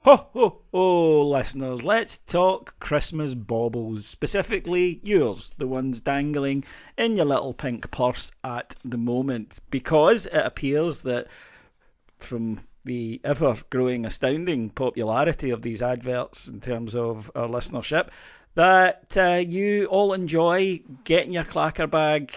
Ho, ho, ho, listeners, let's talk Christmas baubles, specifically yours, the ones dangling in your little pink purse at the moment, because it appears that from the ever growing, astounding popularity of these adverts in terms of our listenership, that you all enjoy getting your clacker bag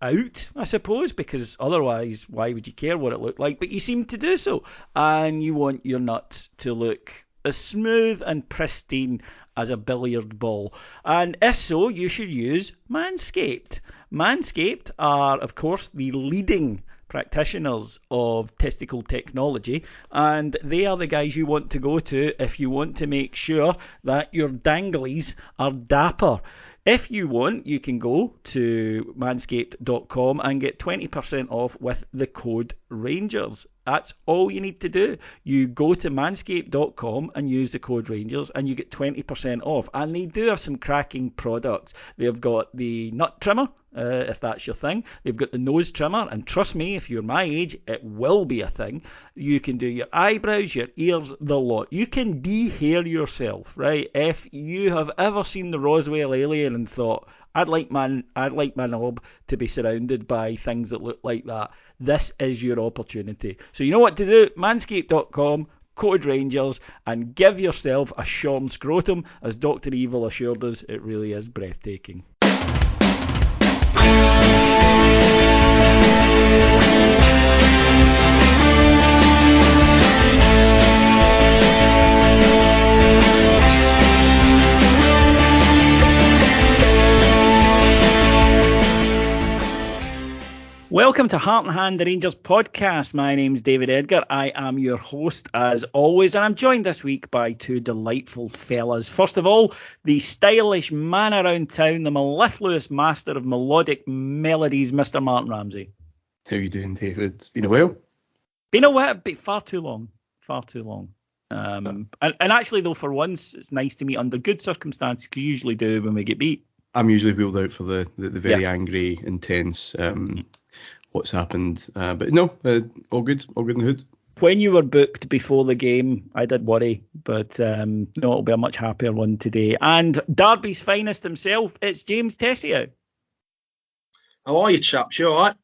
out, I suppose, because otherwise, why would you care what it looked like? But you seem to do so, and you want your nuts to look as smooth and pristine as a billiard ball. And if so, you should use Manscaped. Manscaped are, of course, the leading practitioners of testicle technology, and they are the guys you want to go to if you want to make sure that your danglies are dapper. If you want, you can go to manscaped.com and get 20% off with the code Rangers. That's all you need to do. You go to manscaped.com and use the code Rangers and you get 20% off. And they do have some cracking products. They've got the nut trimmer, if that's your thing. They've got the nose trimmer, and trust me, if you're my age, it will be a thing. You can do your eyebrows, your ears, the lot. You can de-hair yourself, right? If you have ever seen the Roswell alien and thought, I'd like my knob to be surrounded by things that look like that, this is your opportunity. So you know what to do. Manscaped.com, code Rangers, and give yourself a shorn scrotum. As Dr. Evil assured us, it really is breathtaking. Welcome to Heart and Hand, the Rangers podcast. My name's David Edgar. I am your host as always, and I'm joined this week by two delightful fellas. First of all, the stylish man around town, the mellifluous master of melodic melodies, Mr. Martyn Ramsey. How you doing, David? It's been a while. Been a while, but far too long. Far too long. And actually, though, for once, it's nice to meet under good circumstances, because you usually do when we get beat. I'm usually wheeled out for the very angry, intense what's happened. But no, all good in the hood. When you were booked before the game, I did worry, but no, it'll be a much happier one today. And Derby's finest himself, it's James Tessio. How are you, chaps? You all right?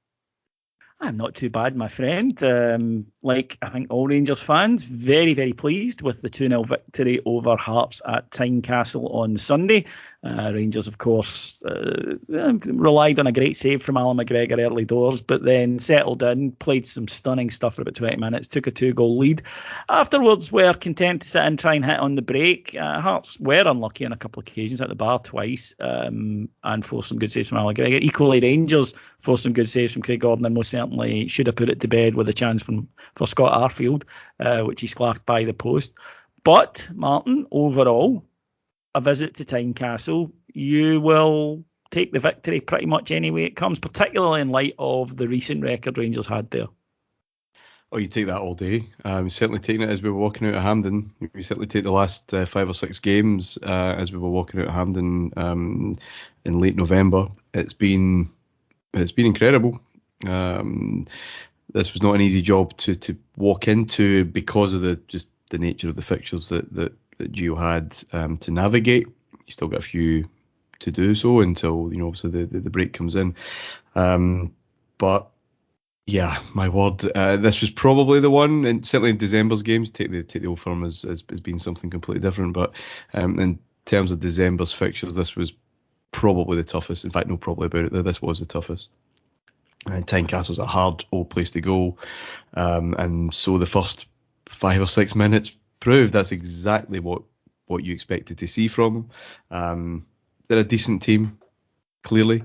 I'm not too bad, my friend. Like I think all Rangers fans, very, very pleased with the 2-0 victory over Hearts at Tynecastle on Sunday. Rangers, of course, relied on a great save from Alan McGregor early doors, but then settled in, played some stunning stuff for about 20 minutes, took a 2-goal lead. Afterwards, were content to sit and try and hit on the break. Hearts were unlucky on a couple of occasions, at the bar twice, and forced some good saves from Alan McGregor. Equally, Rangers forced some good saves from Craig Gordon, and most certainly should have put it to bed with a chance for Scott Arfield, which he sclaffed by the post. But, Martyn, overall, a visit to Tynecastle, you will take the victory pretty much any way it comes, particularly in light of the recent record Rangers had there. Oh, you take that all day. Certainly taking it as we were walking out of Hampden. We certainly take the last 5 or 6 games as we were walking out of Hampden in late November. It's been incredible. This was not an easy job to walk into because of the nature of the fixtures that Gio had to navigate. You still got a few to do so until obviously the break comes in. But yeah, my word, this was probably the one, and certainly in December's games, take the Old Firm as being something completely different. But in terms of December's fixtures, this was probably the toughest. In fact, no probably about it. This was the toughest. And Tynecastle's a hard old place to go, and so the first 5 or 6 minutes proved that's exactly what you expected to see from them. They're a decent team, clearly,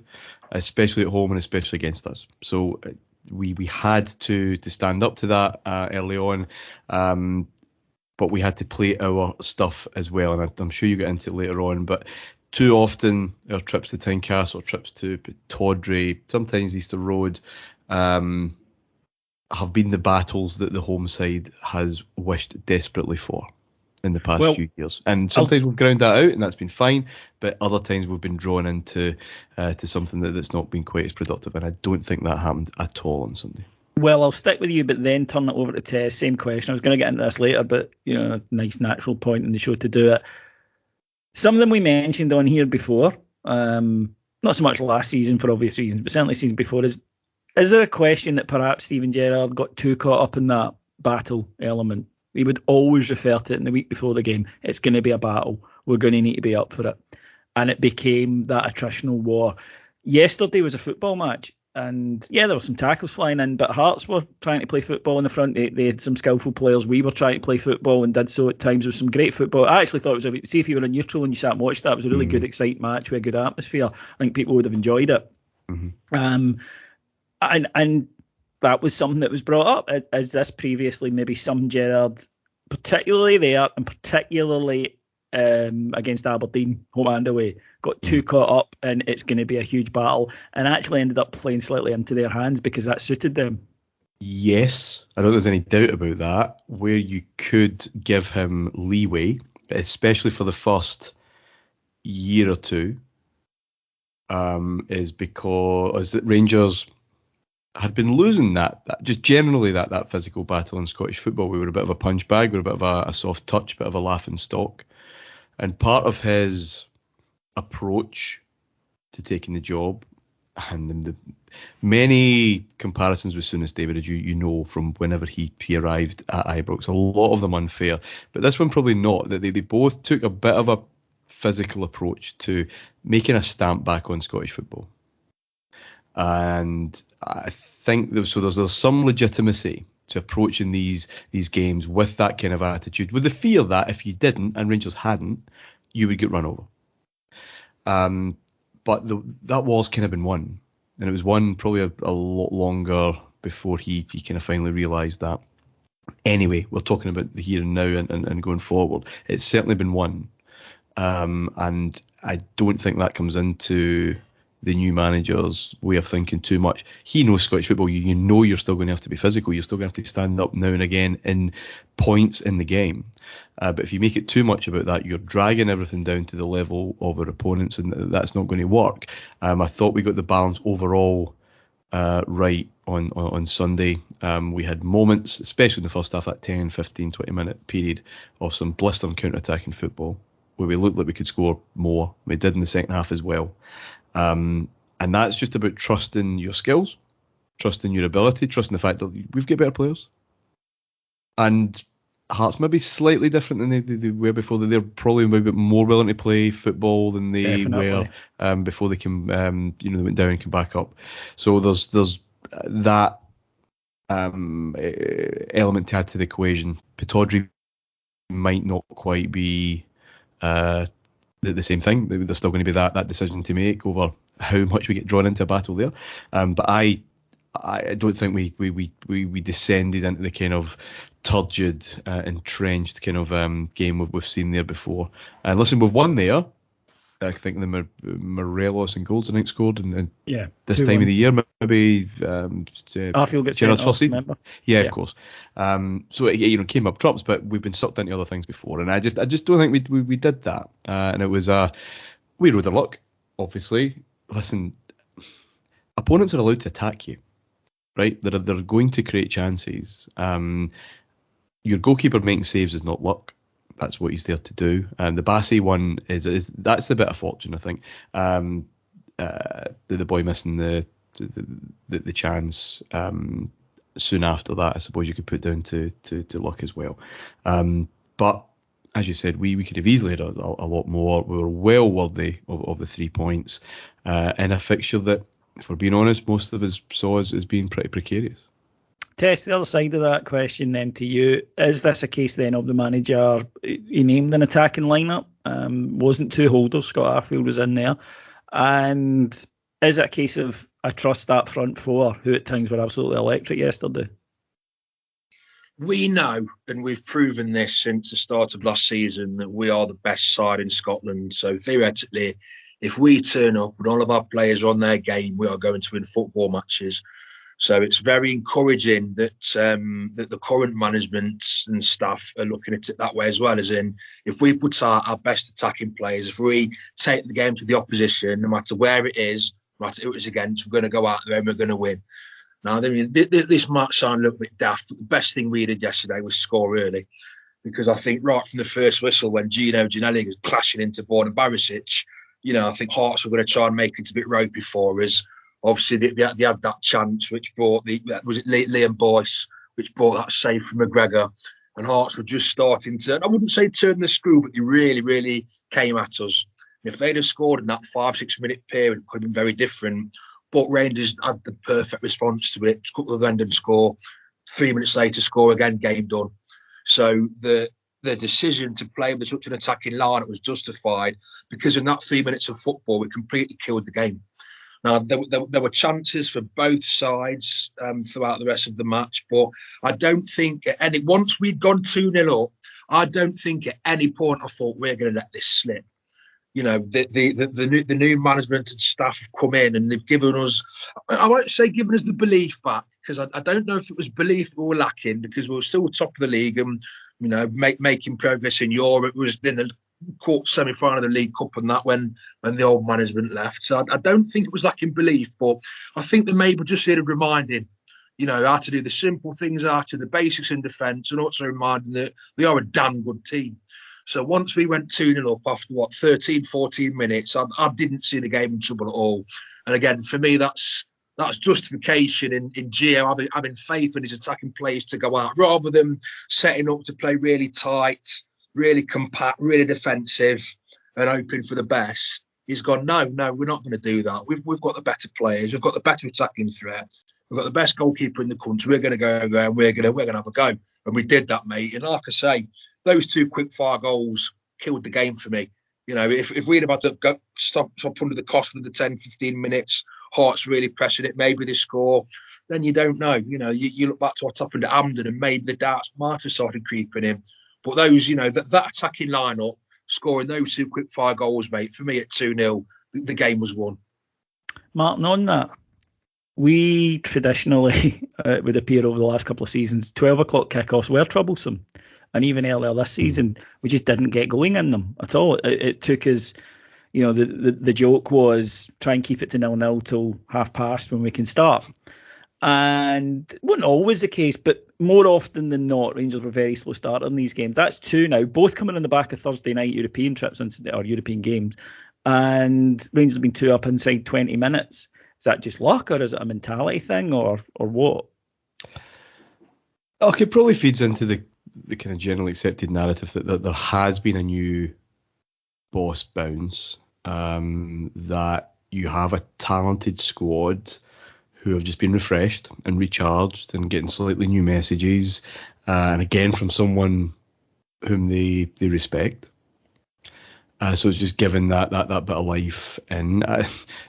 especially at home and especially against us. So we had to stand up to that early on, but we had to play our stuff as well, and I'm sure you get into it later on, but too often our trips to Tynecastle, trips to Tawdry, sometimes Easter Road, have been the battles that the home side has wished desperately for in the past few years. And sometimes we've ground that out and that's been fine, but other times we've been drawn into to something that's not been quite as productive, and I don't think that happened at all on Sunday. Well, I'll stick with you, but then turn it over to Tess. Same question. I was going to get into this later, but nice natural point in the show to do it. Some of them we mentioned on here before. Not so much last season for obvious reasons, but certainly season before. Is there a question that perhaps Steven Gerrard got too caught up in that battle element? He would always refer to it in the week before the game. It's going to be a battle. We're going to need to be up for it. And it became that attritional war. Yesterday was a football match. And yeah, there were some tackles flying in, but Hearts were trying to play football in the front. They had some skillful players. We were trying to play football and did so at times with some great football. I actually thought it was see if you were a neutral and you sat and watched that, it was a really good, exciting match with a good atmosphere. I think people would have enjoyed it. And that was something that was brought up as this previously. Maybe some Gerrard, particularly there and particularly against Aberdeen, home and away, got too caught up and it's going to be a huge battle, and actually ended up playing slightly into their hands because that suited them. Yes, I don't think there's any doubt about that. Where you could give him leeway, especially for the first year or two, is because Rangers had been losing that just generally that physical battle in Scottish football. We were a bit of a punch bag, we were a bit of a soft touch, bit of a laughing stock. And part of his approach to taking the job, and the many comparisons with Souness David, as you know from whenever he arrived at Ibrox, a lot of them unfair, but this one probably not. That they both took a bit of a physical approach to making a stamp back on Scottish football. And I think there's some legitimacy to approaching these games with that kind of attitude, with the fear that if you didn't and Rangers hadn't, you would get run over. But that war's kind of been won, and it was won probably a lot longer before he kind of finally realised that. Anyway, we're talking about the here and now and going forward. It's certainly been won, and I don't think that comes into the new manager's way of thinking too much. He knows Scottish football. You know you're still going to have to be physical. You're still going to have to stand up now and again in points in the game. But if you make it too much about that, you're dragging everything down to the level of our opponents, and that's not going to work. I thought we got the balance overall right on Sunday. We had moments, especially in the first half, that 10, 15, 20-minute period of some blistering counter-attacking football, where we looked like we could score more. We did in the second half as well. And that's just about trusting your skills, trusting your ability, trusting the fact that we've got better players. And Hearts may be slightly different than they were before. They're probably a bit more willing to play football than they were before they came. They went down and came back up. So there's that element to add to the equation. Pittodrie might not quite be the same thing. There's still going to be that decision to make over how much we get drawn into a battle there. But I don't think we descended into the kind of turgid, entrenched kind of game we've seen there before. And listen, we've won there. I think the Morelos and Golds, I think, scored, and this time of the year, maybe Arfield gets Gerrard's first season. Remember? Yeah, of course. So it came up trumps, but we've been sucked into other things before, and I just don't think we did that. And it was we rode the luck, obviously. Listen, opponents are allowed to attack you, right? They're going to create chances. Your goalkeeper making saves is not luck. That's what he's there to do. And the Bassey one is that's the bit of fortune, I think. The boy missing the chance soon after that, I suppose you could put down to luck as well. But as you said, we could have easily had a lot more. We were well worthy of the 3 points in a fixture that, if we're being honest, most of us saw as being pretty precarious. Tess, the other side of that question then to you, is this a case then of the manager, he named an attacking lineup, wasn't two holders, Scott Arfield was in there, and is it a case of I trust that front four, who at times were absolutely electric yesterday? We know, and we've proven this since the start of last season, that we are the best side in Scotland. So theoretically, if we turn up and all of our players are on their game, we are going to win football matches. So it's very encouraging that that the current management and staff are looking at it that way as well, as in if we put our best attacking players, if we take the game to the opposition, no matter where it is, no matter who it's against, we're going to go out there and we're going to win. Now, I mean, this might sound a little bit daft, but the best thing we did yesterday was score early. Because I think right from the first whistle, when Gino Ginelli was clashing into Borna Barisic, I think Hearts were going to try and make it a bit ropey for us. Obviously, they had that chance, which brought Liam Boyce, which brought that save from McGregor. And Hearts were just starting to, I wouldn't say turn the screw, but they really, really came at us. And if they'd have scored in that 5-6 minute period, it could have been very different. But Rangers had the perfect response to it. Cut the end and score. 3 minutes later, score again, game done. So the decision to play with such an attacking line was justified because in that 3 minutes of football, we completely killed the game. Now, there were chances for both sides throughout the rest of the match, but I don't think once we'd gone 2-0 up, I don't think at any point I thought we're going to let this slip. The new management and staff have come in and they've given us, I won't say given us the belief back, because I don't know if it was belief we were lacking, because we were still top of the league and, making progress in Europe. It was in the semi-final of the League Cup and that when the old management left. So I don't think it was lacking belief, but I think they maybe just here to remind him, how to do the simple things, how to the basics in defence, and also reminding that they are a damn good team. So once we went 2-0 up after 13, 14 minutes, I didn't see the game in trouble at all. And again, for me, that's justification in Gio having faith in his attacking players to go out rather than setting up to play really tight, really compact, really defensive, and hoping for the best. He's gone, no, we're not going to do that. We've got the better players, we've got the better attacking threat, we've got the best goalkeeper in the country. We're going to go there and we're going to have a go. And we did that, mate. And like I say, those two quick fire goals killed the game for me. If we'd have had to go stop under the cost of the 10, 15 minutes, Hearts really pressing it, maybe they score, then you don't know. You look back to what happened at Hampden and maybe the doubts might have started creeping in. But those, that attacking lineup, scoring those two quick fire goals, mate, for me at 2-0, the game was won. Martin, on that, we traditionally would appear over the last couple of seasons, 12 o'clock kickoffs were troublesome. And even earlier this season, we just didn't get going in them at all. It took us, the joke was try and keep it to 0-0 till half past when we can start. And it wasn't always the case, but more often than not, Rangers were very slow starter in these games. That's two now, both coming on the back of Thursday night European trips or European games. And Rangers have been 2 up inside 20 minutes. Is that just luck, or is it a mentality thing, or what? Okay, it probably feeds into the kind of generally accepted narrative that there has been a new boss bounce, that you have a talented squad who have just been refreshed and recharged and getting slightly new messages, and again from someone whom they respect. So it's just given that bit of life. And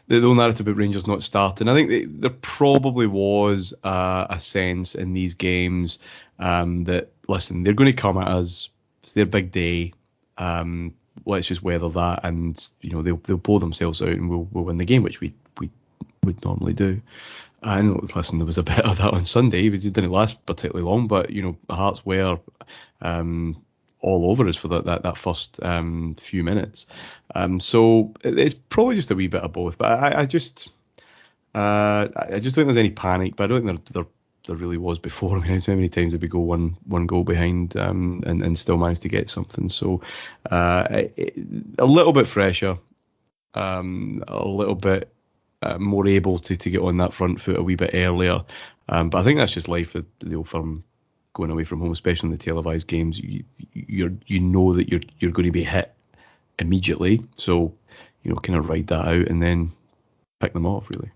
the whole narrative about Rangers not starting, I think there probably was a sense in these games that, listen, they're going to come at us. It's their big day. Let's just weather that, and they'll blow themselves out, and we'll win the game, which we would normally do. And listen, there was a bit of that on Sunday. It didn't last particularly long, but Hearts were all over us for that first few minutes. So it's probably just a wee bit of both. But I just don't think there's any panic. But I don't think there really was before. I mean, how many times did we go one goal behind and still manage to get something? So a little bit fresher, a little bit more able to get on that front foot a wee bit earlier. But I think that's just life at the Old Firm, going away from home, especially in the televised games. You know that you're going to be hit immediately, so kind of ride that out and then pick them off, really.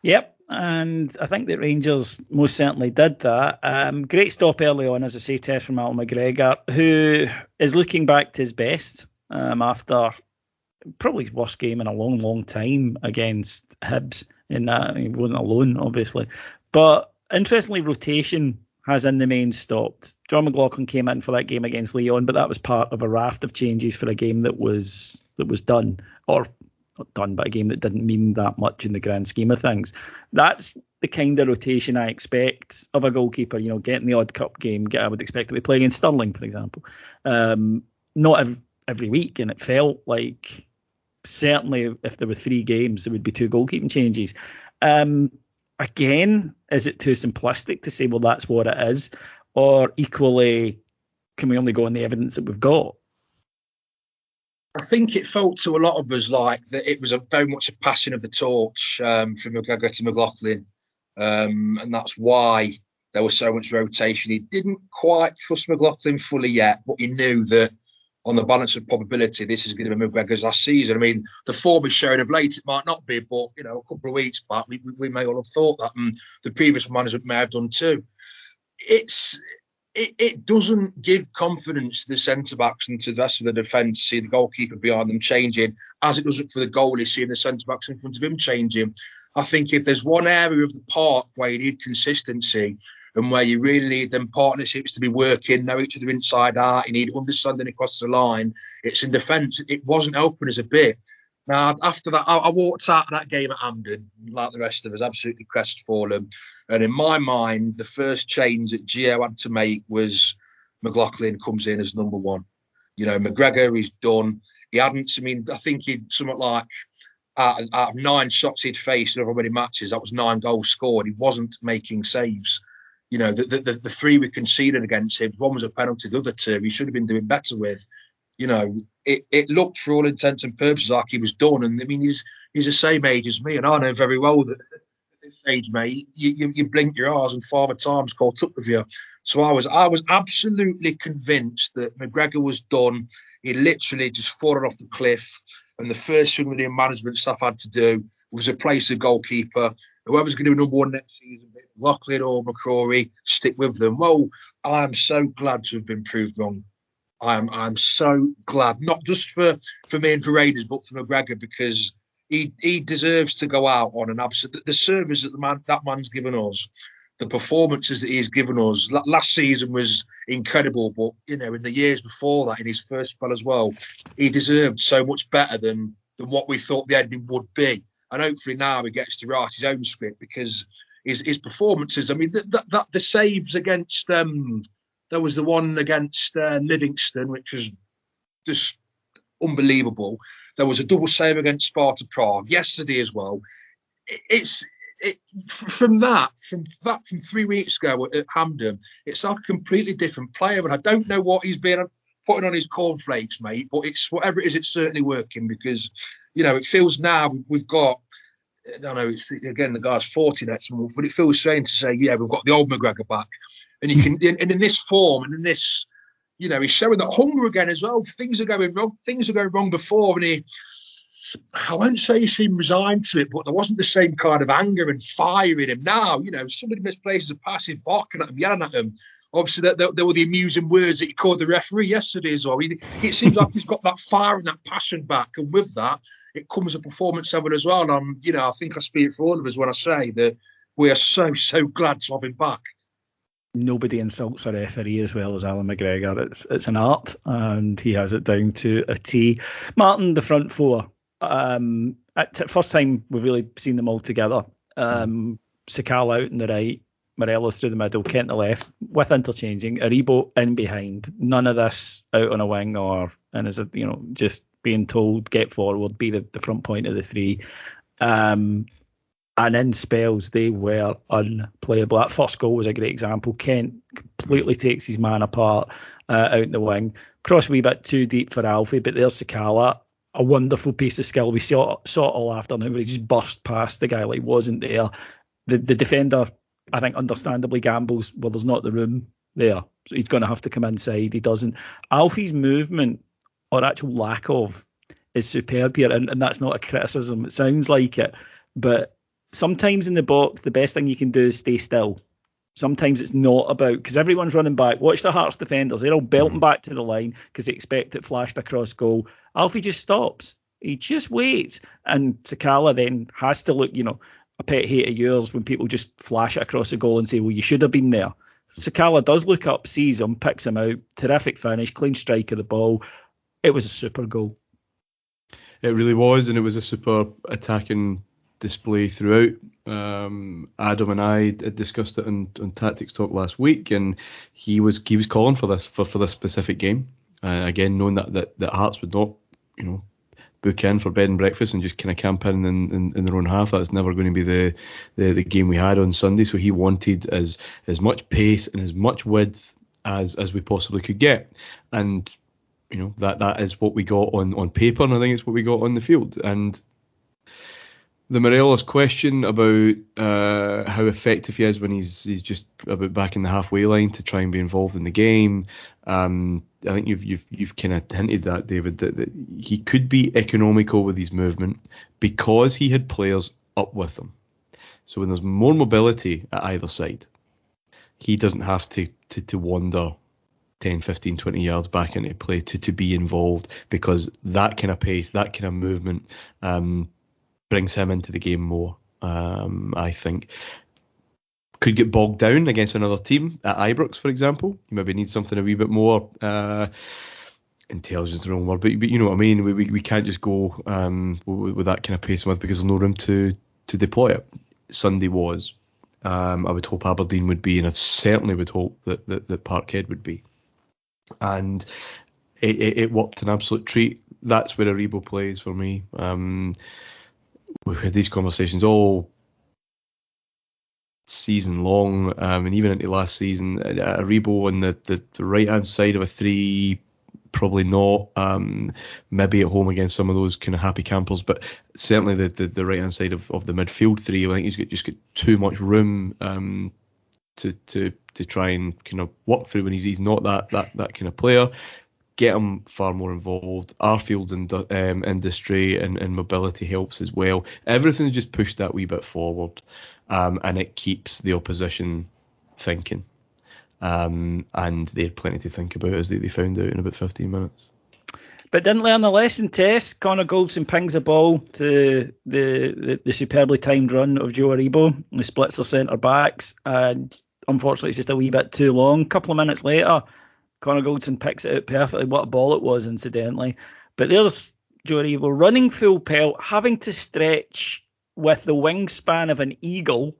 Yep, and I think that Rangers most certainly did that. Great stop early on, as I say, Tess from McGregor, who is looking back to his best after probably his worst game in a long, long time against Hibs. In that, he wasn't alone, obviously, but interestingly, rotation has in the main stopped. John McLaughlin came in for that game against Lyon, but that was part of a raft of changes for a game that was done, or not done, but a game that didn't mean that much in the grand scheme of things. That's the kind of rotation I expect of a goalkeeper. Getting the odd cup game, I would expect to be playing against Sterling, for example. Not every week, and it felt like certainly if there were 3 games, there would be 2 goalkeeping changes. again, is it too simplistic to say, well, that's what it is? Or equally, can we only go on the evidence that we've got? I think it felt to a lot of us like that it was very much a passing of the torch from McGregor to McLaughlin. And that's why there was so much rotation. He didn't quite trust McLaughlin fully yet, but he knew that on the balance of probability, this is going to be McGregor's last season. I mean, the form is showing of late, it might not be, but, a couple of weeks back, we may all have thought that, and the previous management may have done too. It doesn't give confidence to the centre-backs and to the rest of the defence to see the goalkeeper behind them changing, as it doesn't for the goalie seeing the centre-backs in front of him changing. I think if there's one area of the park where you need consistency and where you really need them partnerships to be working, know each other inside out, you need understanding across the line, it's in defence. It wasn't helping us a bit. Now, after that, I walked out of that game at Hampden, like the rest of us, absolutely crestfallen. And in my mind, the first change that Gio had to make was McLaughlin comes in as number one. McGregor, he's done. He hadn't, I think he'd somewhat like, out of 9 shots he'd faced in over many matches, that was 9 goals scored. He wasn't making saves. The 3 we conceded against him, one was a penalty, the other 2 he should have been doing better with. It looked for all intents and purposes like he was done. And he's the same age as me, and I know very well that at this age, mate, you blink your eyes and Father Time's caught up with you. So I was absolutely convinced that McGregor was done. He literally just fallen off the cliff. And the first thing the management staff had to do was replace the goalkeeper. Whoever's going to be number one next season, Lachlan or McCrory, stick with them. Well, I'm so glad to have been proved wrong. I'm so glad, not just for me and for Raiders, but for McGregor, because he deserves to go out on an absolute. The service that man's given us, the performances that he's given us. Last season was incredible, but in the years before that, in his first spell as well, he deserved so much better than what we thought the ending would be. And hopefully now he gets to write his own script, because his performances. The saves against. There was the one against Livingston, which was just unbelievable. There was a double save against Sparta Prague yesterday as well. From 3 weeks ago at Hampden, it's like a completely different player. And I don't know what he's been putting on his cornflakes, mate, but it's whatever it is, it's certainly working, because, it feels now we've got, I don't know, again, the guy's 40 next month, but it feels strange to say, yeah, we've got the old McGregor back. And you can, and in this form, and in this, he's showing that hunger again as well. Things are going wrong. Things were going wrong before, and I won't say he seemed resigned to it, but there wasn't the same kind of anger and fire in him. Now, somebody misplaces a pass, he's barking at him, yelling at him. Obviously, there were the amusing words that he called the referee yesterday as well. It seems like he's got that fire and that passion back, and with that, it comes a performance level as well. And I think I speak for all of us when I say that we are so glad to have him back. Nobody insults a referee as well as Alan McGregor. It's an art, and he has it down to a T. Martyn, the front four. First time we've really seen them all together. Sakala out on the right, Morelos through the middle, Kent on the left, with interchanging. Aribo in behind. None of this out on a wing just being told get forward, be the front point of the 3. And in spells, they were unplayable. That first goal was a great example. Kent completely takes his man apart out in the wing. Cross a wee bit too deep for Alfie, but there's Sakala. A wonderful piece of skill. We saw it all afternoon, where he just burst past the guy like wasn't there. The defender, I think, understandably gambles, well, there's not the room there. So he's going to have to come inside. He doesn't. Alfie's movement, or actual lack of, is superb here. And that's not a criticism. It sounds like it. But sometimes in the box, the best thing you can do is stay still. Sometimes it's not about, because everyone's running back. Watch the Hearts defenders. They're all belting back to the line because they expect it flashed across goal. Alfie just stops. He just waits. And Sakala then has to look, a pet hate of yours when people just flash it across the goal and say, well, you should have been there. Sakala does look up, sees him, picks him out. Terrific finish, clean strike of the ball. It was a super goal. It really was, and it was a super attacking display throughout. Adam and I had discussed it on Tactics Talk last week, and he was calling for this for this specific game. Again, knowing that Hearts would not, book in for bed and breakfast and just kind of camp in their own half. That's never going to be the game we had on Sunday. So he wanted as much pace and as much width as we possibly could get, and that is what we got on paper, and I think it's what we got on the field. And the Morelos question about how effective he is when he's just about back in the halfway line to try and be involved in the game. I think you've kind of hinted that, David, that he could be economical with his movement because he had players up with him. So when there's more mobility at either side, he doesn't have to wander 10, 15, 20 yards back into play to be involved, because that kind of pace, that kind of movement brings him into the game more. I think could get bogged down against another team at Ibrox, for example. You maybe need something a wee bit more intelligence, the wrong word, but you know what I mean. We can't just go with that kind of pace and width because there's no room to deploy it. Sunday was. I would hope Aberdeen would be, and I certainly would hope that Parkhead would be. And it worked an absolute treat. That's where Aribo plays for me. We've had these conversations all season long, and even into last season. Aribo on the right hand side of a three, probably not. Maybe at home against some of those kind of happy campers, but certainly the right hand side of the midfield three. I think he's just got too much room to try and kind of work through when he's not that kind of player. Get him far more involved. Arfield and industry and mobility helps as well. Everything's just pushed that wee bit forward, and it keeps the opposition thinking. And they had plenty to think about, as they found out in about 15 minutes. But didn't learn the lesson, Tess. Connor Goldson pings a ball to the superbly timed run of Joe Aribo, and he splits their centre backs, and unfortunately it's just a wee bit too long. A couple of minutes later, Connor Goldson picks it out perfectly. What a ball it was, incidentally. But there's Joe Aribo running full pelt, having to stretch with the wingspan of an eagle,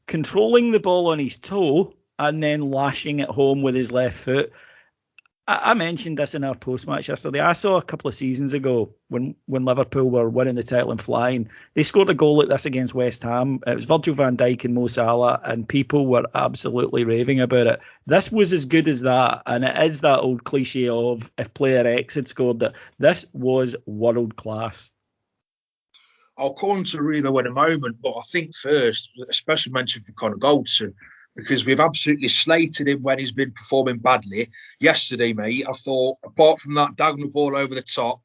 controlling the ball on his toe, and then lashing it home with his left foot. I mentioned this in our post-match yesterday. I saw a couple of seasons ago when Liverpool were winning the title and flying. They scored a goal like this against West Ham. It was Virgil van Dijk and Mo Salah, and people were absolutely raving about it. This was as good as that, and it is that old cliche of if player X had scored it. This was world class. I'll come on to Aribo in a moment, but I think first, a special mention for Connor Goldson, because we've absolutely slated him when he's been performing badly. Yesterday, mate, I thought, apart from that diagonal ball over the top,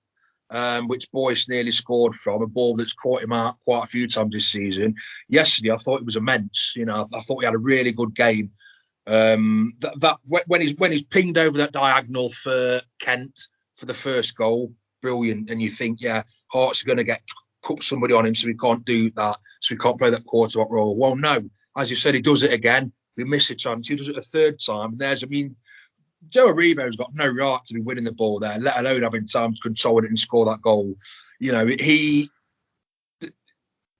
which Boyce nearly scored from, a ball that's caught him out quite a few times this season, yesterday I thought it was immense. I thought he had a really good game. When he's pinged over that diagonal for Kent for the first goal, brilliant. And you think, yeah, Hart's going to get somebody on him, so we can't do that, so we can't play that quarterback role. Well, no, as you said, he does it again. We miss a chance. He does it a third time. Joe Aribo's got no right to be winning the ball there, let alone having time to control it and score that goal.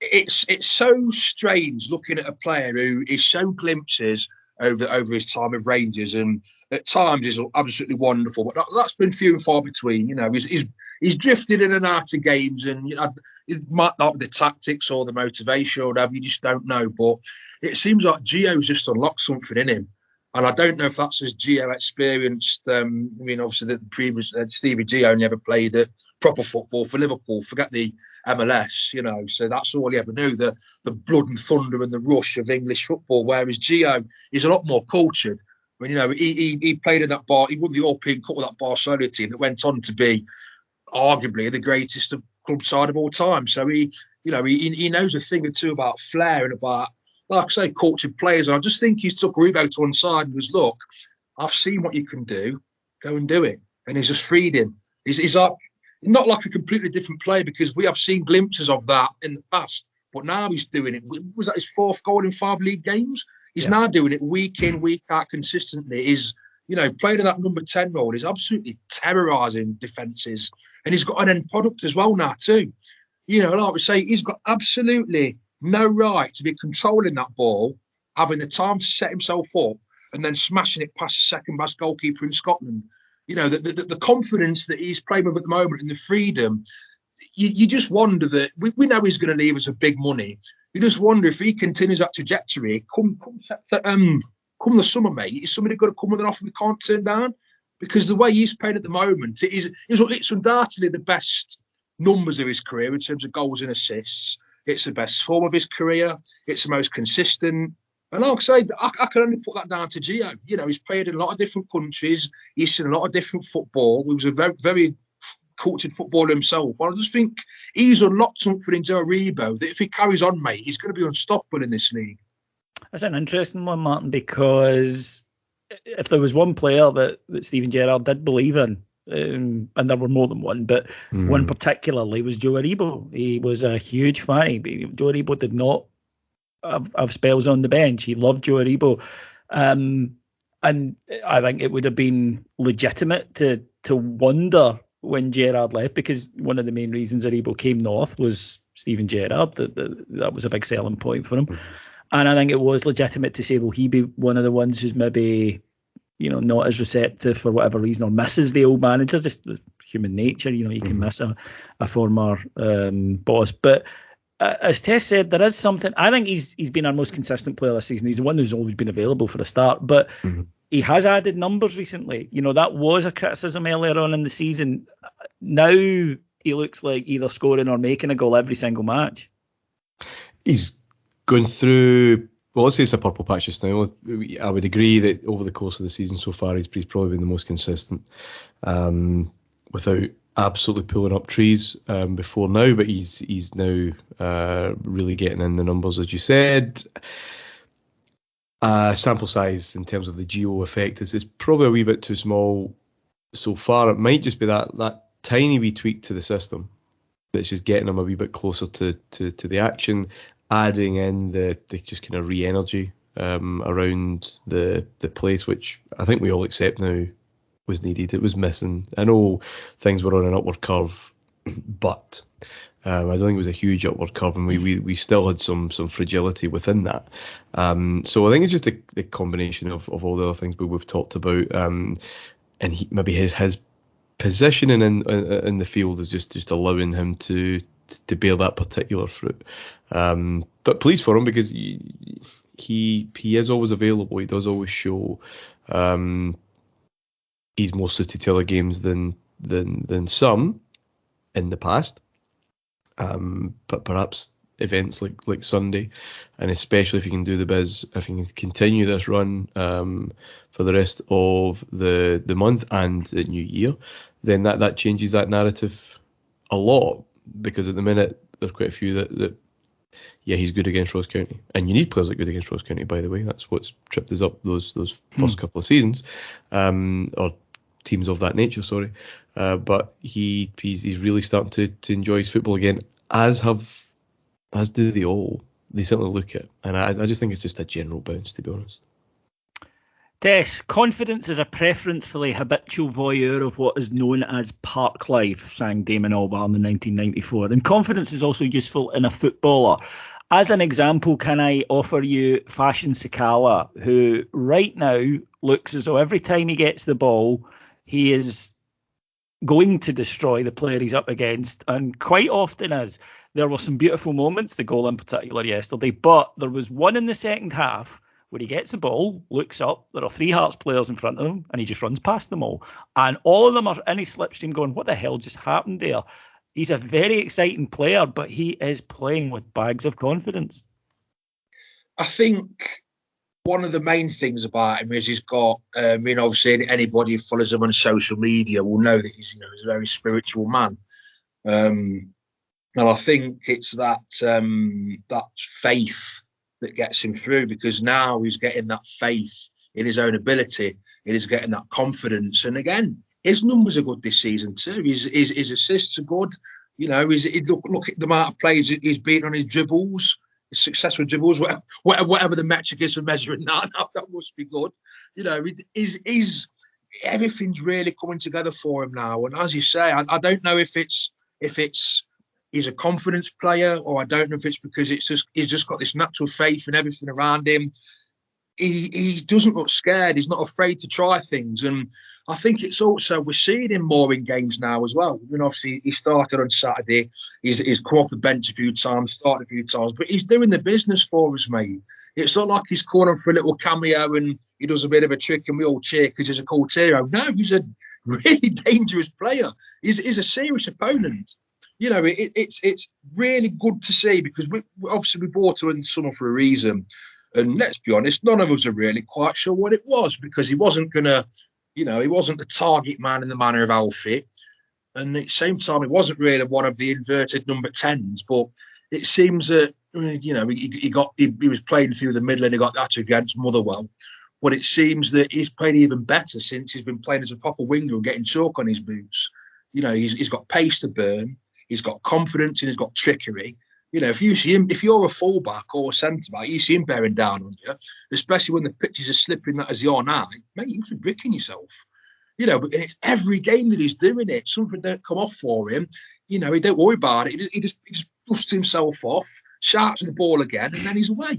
It's so strange looking at a player who is so glimpses over his time with Rangers, and at times is absolutely wonderful. But that's been few and far between. He's drifted in and out of games, and it might not be the tactics or the motivation or whatever. You just don't know. But it seems like Gio's just unlocked something in him, and I don't know if that's as Gio experienced. Obviously the previous Stevie Gio never played proper football for Liverpool. Forget the MLS, So that's all he ever knew, the blood and thunder and the rush of English football. Whereas Gio is a lot more cultured. He played in that he won the European Cup with that Barcelona team that went on to be arguably the greatest of club side of all time. So he knows a thing or two about flair and about, like I say, cultured players. And I just think he's took Aribo to one side and goes, look, I've seen what you can do. Go and do it. And he's just freed him. He's not like a completely different player, because we have seen glimpses of that in the past. But now he's doing it. Was that his fourth goal in 5 league games? He's now doing it week in, week out consistently. Playing in that number 10 role is absolutely terrorising defences. And he's got an end product as well now too. Like we say, he's got absolutely no right to be controlling that ball, having the time to set himself up, and then smashing it past the second best goalkeeper in Scotland. The confidence that he's playing with at the moment and the freedom, you just wonder that we know he's going to leave us with big money. You just wonder if he continues that trajectory, come the summer, mate, is somebody going to come with an offer we can't turn down? Because the way he's playing at the moment, it's undoubtedly the best numbers of his career in terms of goals and assists. It's the best form of his career. It's the most consistent. And like I say, I can only put that down to Gio. You know, he's played in a lot of different countries. He's seen a lot of different football. He was a very, very cultured footballer himself. I just think he's unlocked something into Aribo that if he carries on, mate, he's going to be unstoppable in this league. That's an interesting one, Martin, because if there was one player that Steven Gerrard did believe in, and there were more than one, but one particularly was Joe Aribo. He was a huge fan. Joe Aribo did not have spells on the bench. He loved Joe Aribo. And I think it would have been legitimate to wonder when Gerrard left, because one of the main reasons Aribo came north was Steven Gerrard. That was a big selling point for him. And I think it was legitimate to say, will he be one of the ones who's maybe, you know, not as receptive for whatever reason, or misses the old manager, just the human nature, you know, you can miss a former boss. But as Tess said, there is something. I think he's been our most consistent player this season. He's the one who's always been available for a start, but he has added numbers recently. You know, that was a criticism earlier on in the season. Now he looks like either scoring or making a goal every single match. He's going through, well, let's say it's a purple patch just now. I would agree that over the course of the season so far, he's probably been the most consistent, without absolutely pulling up trees before now. But he's now really getting in the numbers, as you said. Sample size in terms of the geo effect is probably a wee bit too small so far. It might just be that tiny wee tweak to the system that's just getting him a wee bit closer to the action, adding in the just kind of re-energy around the place, which I think we all accept now was needed. It was missing. I know things were on an upward curve, but I don't think it was a huge upward curve, and we still had some fragility within that. So I think it's just the combination of all the other things we've talked about, and maybe his positioning in the field is just allowing him to bear that particular fruit. But pleased for him, because he is always available. He does always show he's more suited to other games than some in the past. But perhaps events like Sunday, and especially if you can do the biz, if you can continue this run for the rest of the month and the new year, then that changes that narrative a lot. Because at the minute there's quite a few that he's good against Ross County, and you need players that are good against Ross County, by the way. That's what's tripped us up those first couple of seasons, or teams of that nature, sorry. But he's really starting to enjoy his football again, as do they all. They certainly look it, and I just think it's just a general bounce, to be honest. Tess, confidence is a preference for the habitual voyeur of what is known as park life, sang Damon Albarn in 1994. And confidence is also useful in a footballer. As an example, can I offer you Fashion Sakala, who right now looks as though every time he gets the ball, he is going to destroy the player he's up against, and quite often is. There were some beautiful moments, the goal in particular yesterday, but there was one in the second half where he gets the ball, looks up, there are 3 Hearts players in front of him, and he just runs past them all. And all of them are in his slipstream going, what the hell just happened there? He's a very exciting player, but he is playing with bags of confidence. I think one of the main things about him is he's got, obviously anybody who follows him on social media will know that he's a very spiritual man. And I think it's that faith that gets him through, because now he's getting that faith in his own ability. It is getting that confidence. And again, his numbers are good this season too. His assists are good. Look at the amount of players he's beaten on his dribbles, his successful dribbles, whatever the metric is for measuring that. That must be good. Everything's really coming together for him now. And as you say, I don't know if it's he's a confidence player, or I don't know if it's because he's just got this natural faith in everything around him. He doesn't look scared. He's not afraid to try things. And I think it's also, we're seeing him more in games now as well. I mean, obviously, he started on Saturday. He's come off the bench a few times, started a few times, but he's doing the business for us, mate. It's not like he's calling for a little cameo and he does a bit of a trick and we all cheer because he's a cool hero. No, he's a really dangerous player. He's a serious opponent. You know, it's really good to see, because we brought her in summer for a reason. And let's be honest, none of us are really quite sure what it was, because he wasn't going to, he wasn't the target man in the manner of outfit. And at the same time, he wasn't really one of the inverted number 10s. But it seems that, he was playing through the middle and he got that against Motherwell. But it seems that he's played even better since he's been playing as a proper winger and getting chalk on his boots. He's got pace to burn. He's got confidence and he's got trickery. If you see him, if you're a fullback or a centre back, you see him bearing down on you, especially when the pitches are slipping that as you're now, mate, you must be bricking yourself. But it's every game that he's doing it, something don't come off for him. He don't worry about it. He just dusts himself off, sharps the ball again, and then he's away.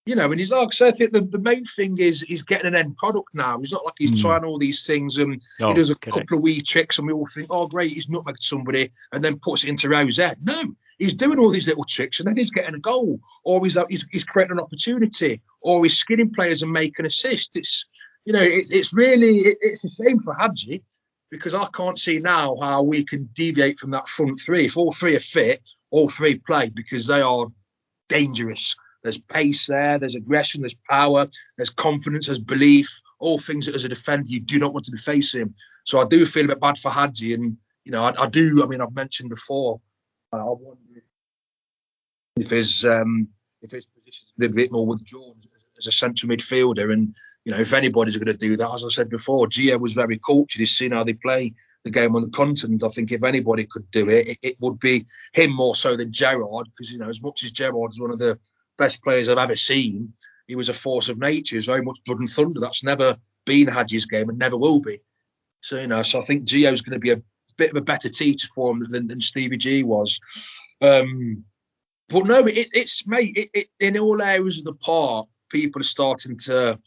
And he's like, so I think the main thing is he's getting an end product now. He's not like he's trying all these things and he does a couple of wee tricks and we all think, oh, great, he's nutmegged somebody and then puts it into Rose's head. No, he's doing all these little tricks and then he's getting a goal, or he's creating an opportunity, or he's skinning players and making assists. It's it's a shame for Hadji, because I can't see now how we can deviate from that front three. If all three are fit, all three play, because they are dangerous. There's pace there, there's aggression, there's power, there's confidence, there's belief, all things that as a defender you do not want to be facing. So I do feel a bit bad for Hadji, and I do. I mean, I've mentioned before, I wonder if his position is a little bit more withdrawn as a central midfielder, and if anybody's going to do that, as I said before, Gio was very cultured. He's seen how they play the game on the continent. I think if anybody could do it, it would be him more so than Gerrard, because as much as Gerrard is one of the best players I've ever seen, he was a force of nature. He's very much blood and thunder. That's never been Hadji's game and never will be. So so I think Gio's going to be a bit of a better teacher for him than Stevie G was. But no, it's mate. In all areas of the park, people are starting to.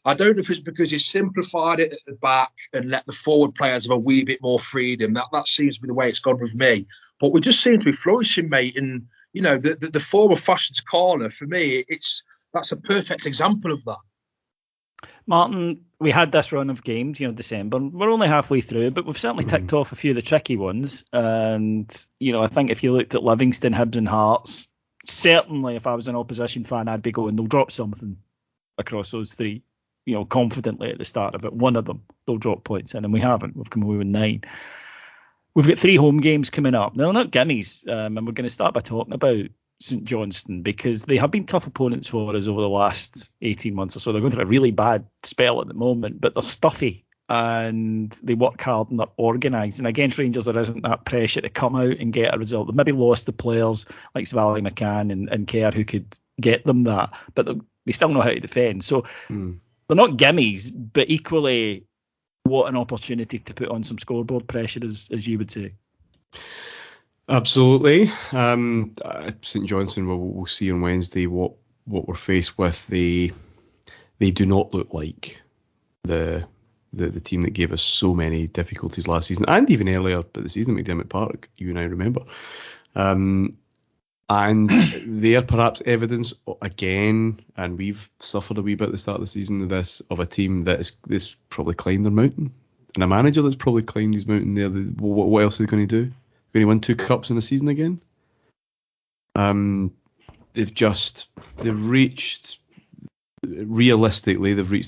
I don't know if it's because he's simplified it at the back and let the forward players have a wee bit more freedom. That seems to be the way it's gone with me. But we just seem to be flourishing, mate. And the form of fashion Sakala, for me, that's a perfect example of that. Martyn, we had this run of games, December. We're only halfway through, but we've certainly ticked off a few of the tricky ones. And, I think if you looked at Livingston, Hibs and Hearts, certainly if I was an opposition fan, I'd be going, they'll drop something across those three, confidently at the start of it. One of them, they'll drop points in, and we haven't. We've come away with 9. We've got 3 home games coming up. Now, they're not gimmies, and we're going to start by talking about St Johnstone, because they have been tough opponents for us over the last 18 months or so. They're going through a really bad spell at the moment, but they're stuffy and they work hard and they're organised. And against Rangers, there isn't that pressure to come out and get a result. They've maybe lost the players like Svali McCann and Kerr who could get them that, but they still know how to defend. So they're not gimmies, but equally, what an opportunity to put on some scoreboard pressure, as you would say. Absolutely. St Johnstone, we'll see on Wednesday what we're faced with. They do not look like the team that gave us so many difficulties last season, and even earlier but the season at McDermott Park, you and I remember. And they are perhaps evidence again, and we've suffered a wee bit at the start of the season of a team that's probably climbed their mountain, and a manager that's probably climbed his mountain there. What else are they going to do? Going to win 2 cups in a season again? They've reached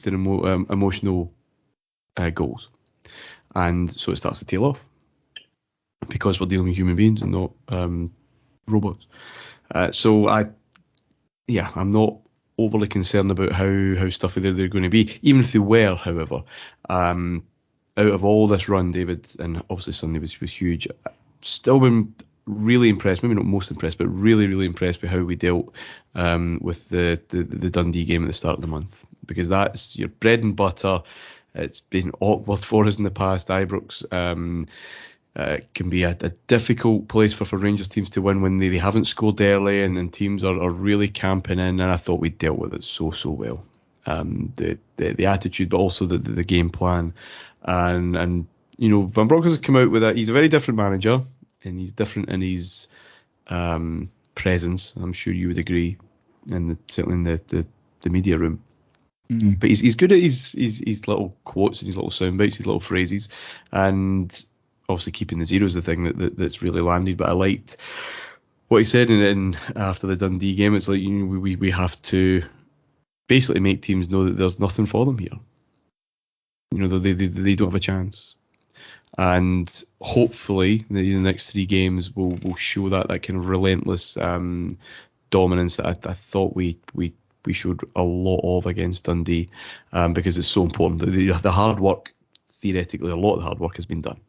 their emotional goals, and so it starts to tail off, because we're dealing with human beings and not robots. I'm not overly concerned about how stuffy they're going to be, even if they were. However, out of all this run, David, and obviously Sunday was huge. Still been really impressed, maybe not most impressed, but really, really impressed with how we dealt with the Dundee game at the start of the month, because that's your bread and butter. It's been awkward for us in the past. Ibrox can be a difficult place for Rangers teams to win when they haven't scored early and teams are really camping in, and I thought we dealt with it so well. The attitude, but also the game plan. And Van Bronckhorst has come out with he's a very different manager, and he's different in his presence. I'm sure you would agree, certainly in the media room. Mm. But he's good at his little quotes and his little sound bites, his little phrases, and obviously keeping the zero is the thing that's really landed. But I liked what he said in after the Dundee game. It's like we have to basically make teams know that there's nothing for them here. They don't have a chance. And hopefully the next 3 games will show that kind of relentless dominance that I thought we showed a lot of against Dundee, because it's so important. The hard work, theoretically, a lot of the hard work has been done.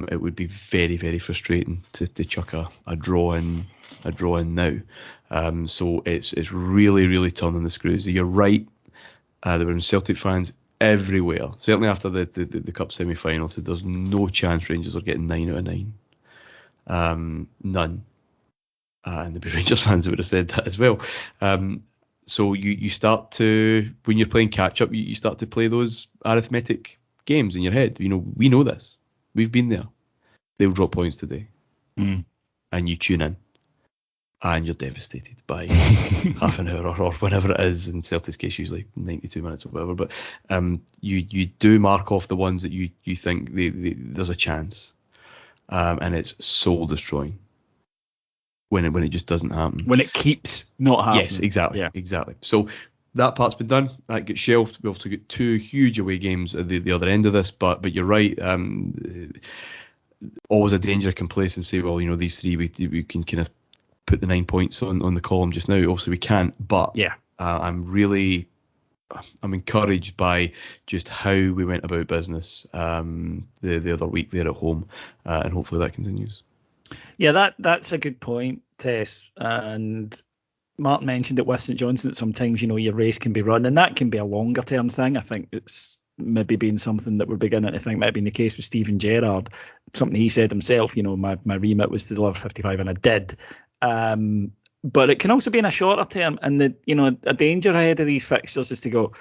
It would be very, very frustrating to chuck a draw in now. So it's really, really turning the screws. You're right. There were Celtic fans everywhere. Certainly after the cup semi-final, said there's no chance Rangers are getting 9 out of 9. None. And the Rangers fans would have said that as well. So you start to, when you're playing catch up, you start to play those arithmetic games in your head. We know this. We've been there. They'll drop points today. And you tune in. And you're devastated by half an hour or whatever it is. In Celtic's case, usually 92 minutes or whatever. But you do mark off the ones that you think there's a chance. And it's soul destroying when it just doesn't happen. When it keeps not happening. Yes, exactly. Yeah. Exactly. So that part's been done. That gets shelved. We've also got 2 huge away games at the other end of this. But you're right. Always a danger of complacency. Well, these 3 we can kind of put the 9 points on the column just now. Obviously we can't, but yeah, I'm encouraged by just how we went about business the other week there at home, and hopefully that continues. Yeah, that's a good point, Tess. And Mark mentioned it with St Johnstone that sometimes your race can be run, and that can be a longer term thing. I think it's maybe been something that we're beginning to think might have been the case with Steven Gerrard. Something he said himself, my remit was to deliver 55, and I did. But it can also be in a shorter term, and a danger ahead of these fixtures is to go,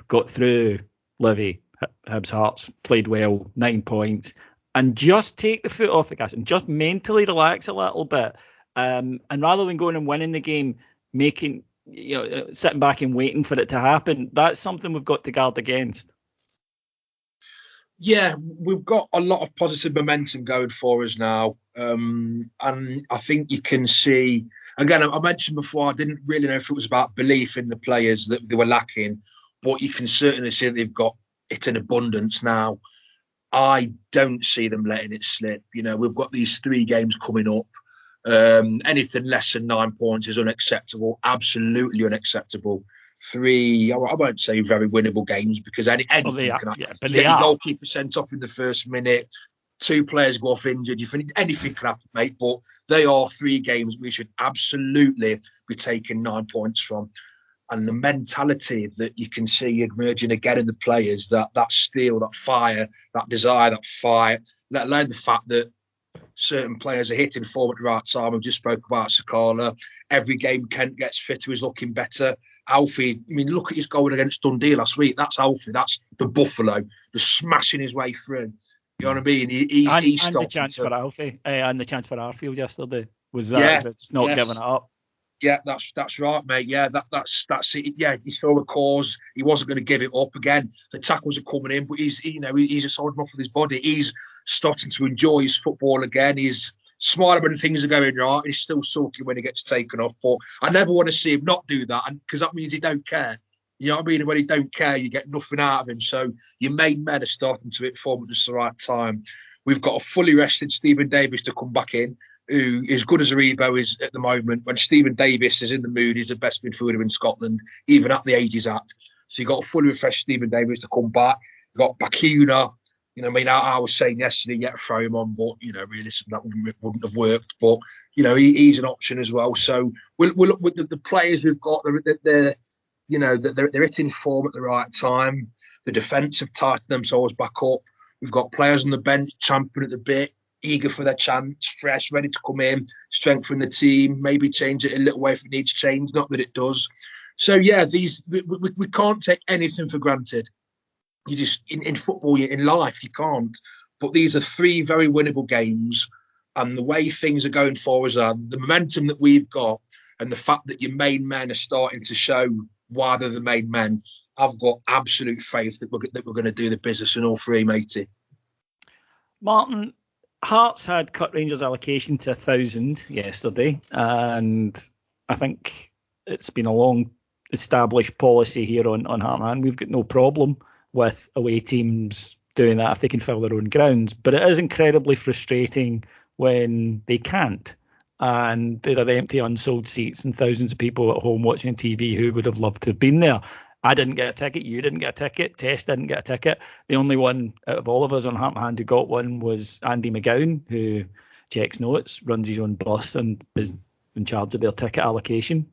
got through, Livy, Hibs Hearts, played well, 9 points, and just take the foot off the gas and just mentally relax a little bit. And rather than going and winning the game, sitting back and waiting for it to happen, that's something we've got to guard against. Yeah, we've got a lot of positive momentum going for us now. And I think you can see, again, I mentioned before, I didn't really know if it was about belief in the players that they were lacking, but you can certainly see that they've got it in abundance now. I don't see them letting it slip. We've got these 3 games coming up. Anything less than 9 points is unacceptable, absolutely unacceptable. 3, I won't say very winnable games, because anything can happen. Yeah, but you get your goalkeeper sent off in the first minute, 2 players go off injured, anything can happen, mate. But they are 3 games we should absolutely be taking 9 points from. And the mentality that you can see emerging again in the players, that steel, that fire, that desire, that fight, let alone the fact that certain players are hitting form at the right time. We've just spoke about Sakala. Every game Kent gets fitter, he's looking better. Alfie, look at his goal against Dundee last week. That's Alfie. That's the Buffalo, just smashing his way through. You know what I mean? He's and the chance for Alfie and the chance for Arfield yesterday was that just not giving it up. Yeah, that's right, mate. Yeah, that's it. Yeah, he saw the cause. He wasn't going to give it up again. The tackles are coming in, but he's just holding off with his body. He's starting to enjoy his football again. He's smiling when things are going right. He's still sulking when he gets taken off. But I never want to see him not do that, because that means he don't care. You know what I mean? When he don't care, you get nothing out of him. So your main men are starting to hit form at just the right time. We've got a fully rested Stephen Davis to come back in, who is good as Aribo is at the moment. When Stephen Davis is in the mood, he's the best midfielder in Scotland, even at the age he's at. So you've got a fully refreshed Stephen Davis to come back. You've got Bakuna. I was saying yesterday, throw him on, but, realistically, that wouldn't have worked. But, he's an option as well. So we'll look with the players we've got. They're hitting form at the right time. The defence have tightened themselves back up. We've got players on the bench champing at the bit, eager for their chance, fresh, ready to come in, strengthen the team, maybe change it a little way if it needs change, not that it does. So, yeah, we can't take anything for granted. you just in football, in life, you can't. But these are 3 very winnable games, and the way things are going forward, the momentum that we've got, and the fact that your main men are starting to show why they're the main men, I've got absolute faith that we're going to do the business in all 3, matey. Martyn, Hearts had cut Rangers' allocation to 1,000 yesterday, and I think it's been a long established policy here on Heart and Hand. We've got no problem with away teams doing that if they can fill their own grounds, but it is incredibly frustrating when they can't, and there are empty unsold seats and thousands of people at home watching TV who would have loved to have been there. I didn't get a ticket, you didn't get a ticket, Tess didn't get a ticket. The only one out of all of us on Heart and Hand who got one was Andy McGowan, who checks notes, runs his own bus, and is in charge of their ticket allocation.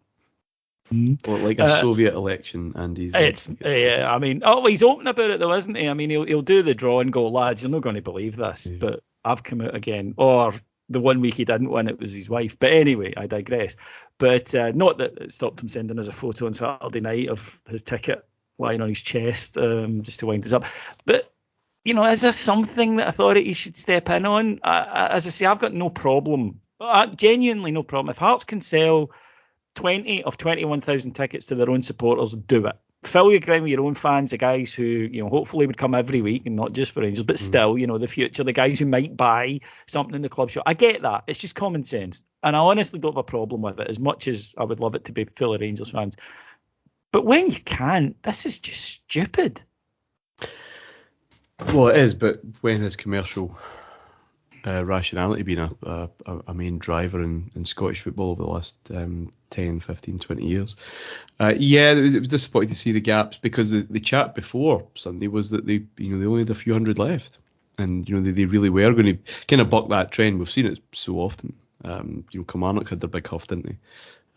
Well, like a Soviet election, and he's. I mean, he's open about it though, isn't he? I mean, he'll do the draw and go, lads, you're not going to believe this, but I've come out again. Or the 1 week he didn't win, it was his wife. But anyway, I digress. But not that it stopped him sending us a photo on Saturday night of his ticket lying on his chest, just to wind us up. But is there something that authorities should step in on? As I say, I've got no problem. Genuinely no problem. If Hearts can sell 20 of 21,000 tickets to their own supporters, do it. Fill your ground with your own fans, the guys who, hopefully would come every week and not just for Rangers, but still, the future, the guys who might buy something in the club shop. I get that. It's just common sense. And I honestly don't have a problem with it, as much as I would love it to be full of Rangers fans. But when you can't, this is just stupid. Well, it is, but when has commercial rationality been a main driver in Scottish football over the last 10, 15, 20 years? It was disappointing to see the gaps, because the chat before Sunday was that they only had a few hundred left, and they really were going to kind of buck that trend. We've seen it so often. Kilmarnock had their big huff, didn't they?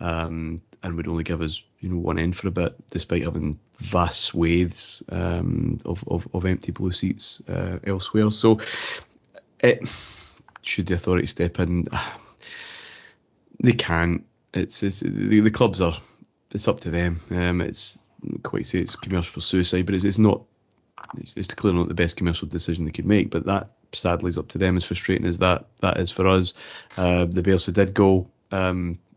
And would only give us one end for a bit, despite having vast swathes of empty blue seats elsewhere. So should the authorities step in? They can't. It's the clubs are. It's up to them. It's quite say it's commercial suicide, but it's not. It's clearly not the best commercial decision they could make. But that sadly is up to them. As frustrating as that is for us. The Bears who did go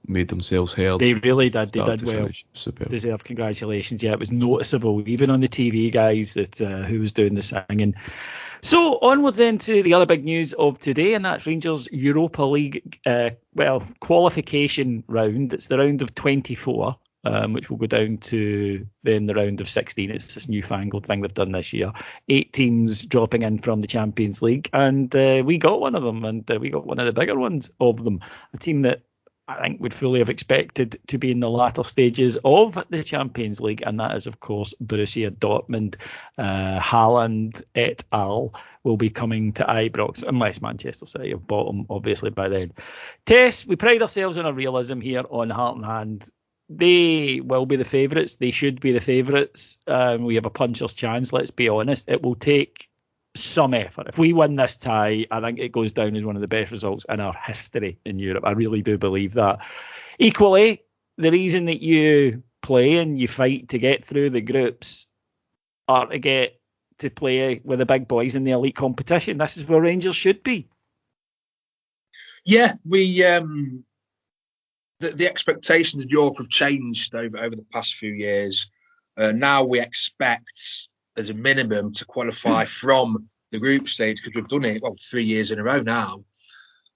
made themselves heard. They really did. They did well. Finish. Superb. Deserve congratulations. Yeah, it was noticeable, even on the TV guys, that who was doing the singing. So onwards then to the other big news of today, and that's Rangers Europa League qualification round. It's the round of 24, which will go down to then the round of 16. It's this newfangled thing they've done this year. 8 teams dropping in from the Champions League, and we got one of them, and we got one of the bigger ones of them. A team that I think would fully have expected to be in the latter stages of the Champions League, and that is, of course, Borussia Dortmund. Haaland et al. Will be coming to Ibrox, unless Manchester City have bought them, obviously, by then. Tess, we pride ourselves on our realism here on Heart and Hand. They will be the favourites. They should be the favourites. We have a puncher's chance, let's be honest. It will take some effort. If we win this tie, I think it goes down as one of the best results in our history in Europe. I really do believe that. Equally, the reason that you play and you fight to get through the groups are to get to play with the big boys in the elite competition. This is where Rangers should be. Yeah, we the expectations of Europe have changed over the past few years. Now we expect, as a minimum, to qualify from the group stage, because we've done it 3 years in a row now.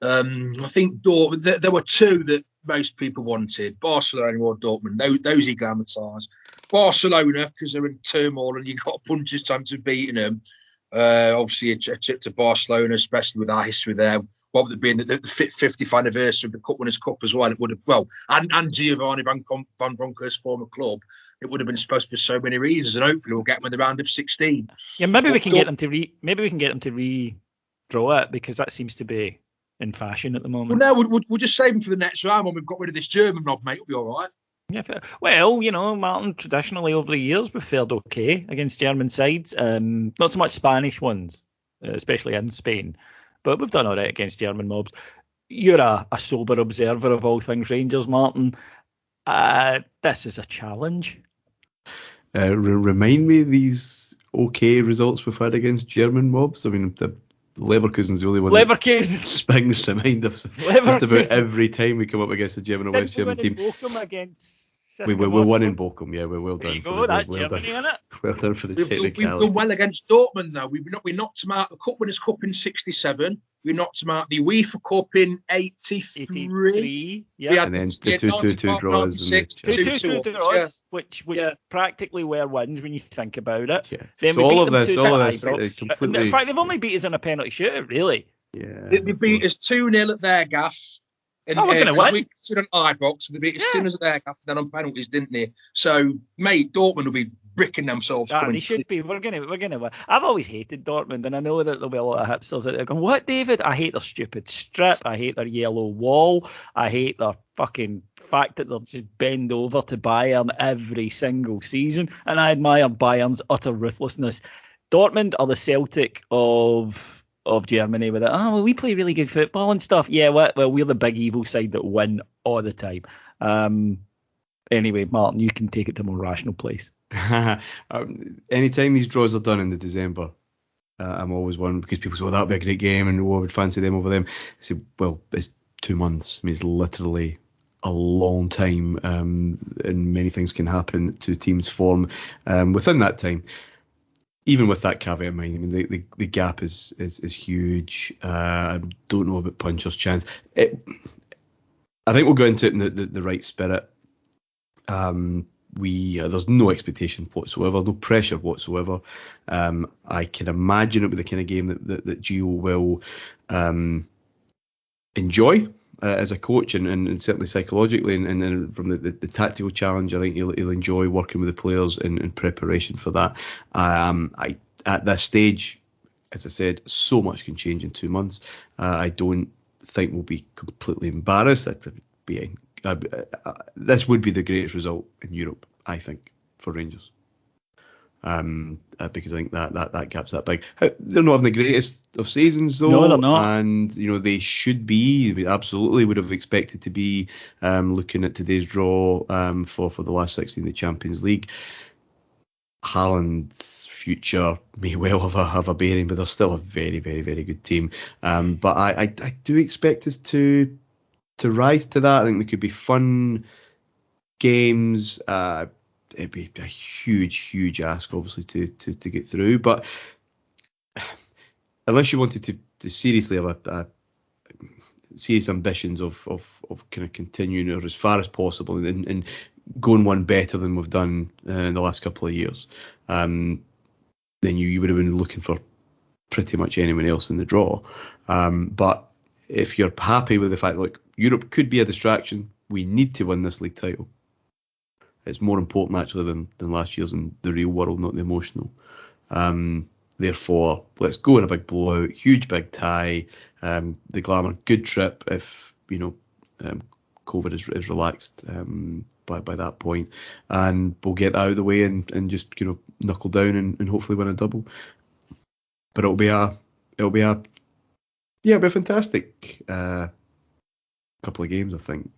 I think there were 2 that most people wanted: Barcelona or Dortmund. Those he glamourised. Barcelona, because they're in turmoil and you've got a puncher's chance of beating them. Obviously, a trip to Barcelona, especially with our history there, what would it be in the 50th anniversary of the Cup Winners' Cup as well? It would have, and Giovanni Van Bronckhorst's former club. It would have been supposed for so many reasons, and hopefully we'll get them in the round of 16. Yeah, maybe we can get them to redraw it, because that seems to be in fashion at the moment. Well, no, we'll just save them for the next round when we've got rid of this German knob, mate. It'll be all right. Yeah, well, Martyn, traditionally over the years we've fared okay against German sides. Not so much Spanish ones, especially in Spain, but we've done all right against German mobs. You're a sober observer of all things Rangers, Martyn. This is a challenge. remind me of these okay results we've had against German mobs. I mean, the Leverkusen's the only one that Leverkusen. springs to mind us just about every time we come up against a German or West German team. Bochum against we won in Bochum, yeah. We're well done. There you go, that's Germany, isn't it? Well done for the technicality. We've done well against Dortmund, though. We knocked them out of the Cup Winners' Cup in '67. We knocked them out of the UEFA Cup in '83. Yeah. And then the 2-2 draws. 2-2 draws, which practically were wins when you think about it. Yeah. Then so we all beat of them this is completely... In fact, they've only beat us in a penalty shootout, really. Yeah. They beat us 2-0 at their gaff. And, we're going to win. We stood on Ibrox, so they beat us 2-0 at their gaff, and then on penalties, didn't they? So, mate, Dortmund will be bricking themselves. They should be. We're gonna win. I've always hated Dortmund, and I know that there'll be a lot of hipsters out there going, "What, David? I hate their stupid strip. I hate their yellow wall. I hate their fucking fact that they'll just bend over to Bayern every single season." And I admire Bayern's utter ruthlessness. Dortmund are the Celtic of Germany with it. Oh, well, we play really good football and stuff. Yeah, well, we're the big evil side that win all the time. Anyway, Martin, you can take it to a more rational place. Anytime these draws are done in the December, I'm always one because people say, "Oh, that'd be a great game," and I would fancy them over them. I say, well, it's 2 months. I mean, it's literally a long time, and many things can happen to teams' form within that time. Even with that caveat in mind, I mean, the gap is huge. I don't know about Puncher's chance. I think we'll go into it in the right spirit. There's no expectation whatsoever, no pressure whatsoever. I can imagine it'll be the kind of game that Gio will enjoy as a coach, and certainly psychologically, and from the tactical challenge, I think he'll enjoy working with the players in preparation for that. At this stage, as I said, so much can change in 2 months. I don't think we'll be completely embarrassed. This would be the greatest result in Europe, I think, for Rangers. Because I think that gap's that big. They're not having the greatest of seasons, though. No, they're not. And they should be. We absolutely would have expected to be looking at today's draw for the last 16 in the Champions League. Haaland's future may well have a bearing, but they're still a very, very, very good team. But I do expect us to rise to that. I think there could be fun games. It'd be a huge ask, obviously, to get through. But unless you wanted to seriously have a serious ambitions of kind of continuing or as far as possible and going one better than we've done in the last couple of years, then you would have been looking for pretty much anyone else in the draw. But if you're happy with the fact, look, Europe could be a distraction, we need to win this league title. It's more important actually than last year's in the real world, not the emotional. Therefore, let's go in a big blowout, huge big tie, the glamour, good trip if COVID is relaxed by that point, and we'll get that out of the way and just knuckle down and hopefully win a double. But it'll be a fantastic couple of games, I think.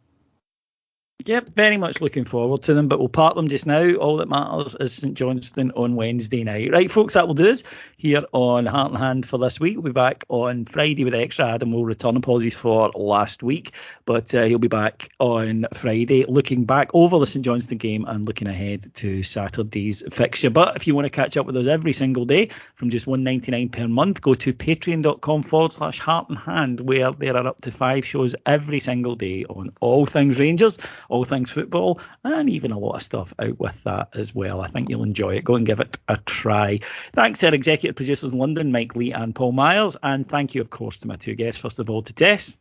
Yep, very much looking forward to them, but we'll park them just now. All that matters is St Johnstone on Wednesday night. Right, folks, that will do us here on Heart and Hand for this week. We'll be back on Friday with Extra. Adam will return. Apologies for last week, but he'll be back on Friday, looking back over the St Johnstone game and looking ahead to Saturday's fixture. But if you want to catch up with us every single day from just $1.99 per month, go to patreon.com/Heart and Hand, where there are up to 5 shows every single day on all things Rangers, all things football, and even a lot of stuff out with that as well. I think you'll enjoy it. Go and give it a try. Thanks to our executive producers in London, Mike Lee and Paul Myers, and thank you, of course, to my two guests. First of all, to Tess.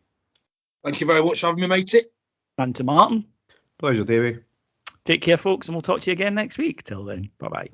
Thank you very much for having me, matey. And to Martin. Pleasure, Davey. Take care, folks, and we'll talk to you again next week. Till then, bye-bye.